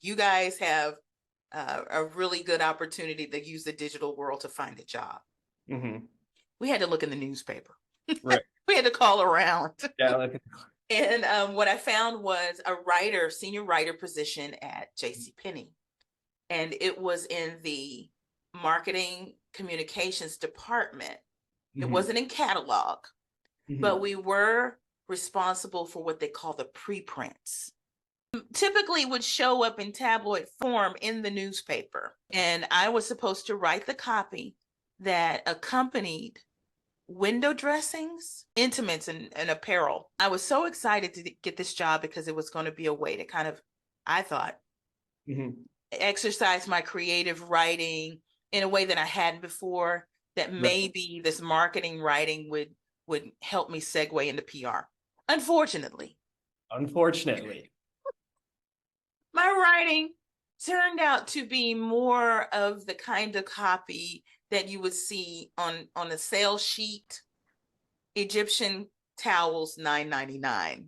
you guys have a really good opportunity to use the digital world to find a job. We had to look in the newspaper. Right. We had to call around. Yeah. And what I found was a senior writer position at JCPenney. And it was in the marketing communications department. It wasn't in catalog, but we were responsible for what they call the preprints. Typically would show up in tabloid form in the newspaper. And I was supposed to write the copy that accompanied window dressings, intimates, and apparel. I was so excited to get this job because it was going to be a way to kind of, I thought, exercise my creative writing in a way that I hadn't before, that maybe this marketing writing would help me segue into PR. Unfortunately, my writing turned out to be more of the kind of copy that you would see on a sales sheet. Egyptian towels, $9.99.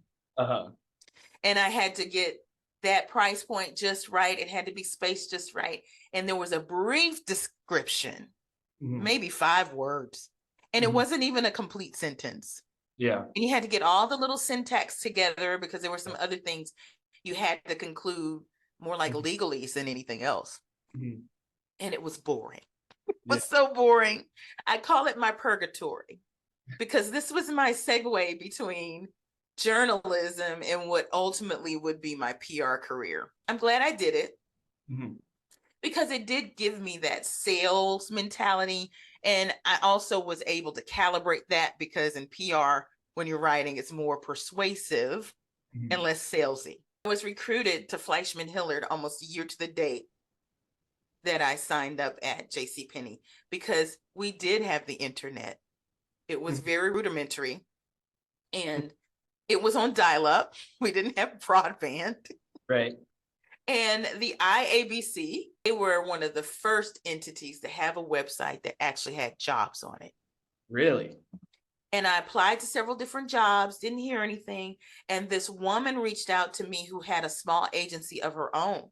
And I had to get that price point just right. It had to be spaced just right. And there was a brief description, maybe 5 words. And it wasn't even a complete sentence. Yeah. And you had to get all the little syntax together because there were some other things you had to conclude, more like legalese than anything else. And it was boring. It was so boring. I call it my purgatory, because this was my segue between journalism and what ultimately would be my PR career. I'm glad I did it because it did give me that sales mentality. And I also was able to calibrate that, because in PR, when you're writing, it's more persuasive and less salesy. I was recruited to Fleischman Hillard almost a year to the date that I signed up at JCPenney, because we did have the internet. It was very rudimentary, and it was on dial-up. We didn't have broadband. Right. And the IABC, they were one of the first entities to have a website that actually had jobs on it. Really? And I applied to several different jobs, didn't hear anything. And this woman reached out to me who had a small agency of her own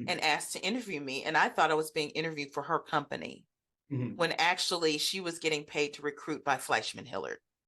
and asked to interview me. And I thought I was being interviewed for her company, when actually she was getting paid to recruit by Fleischman Hillard.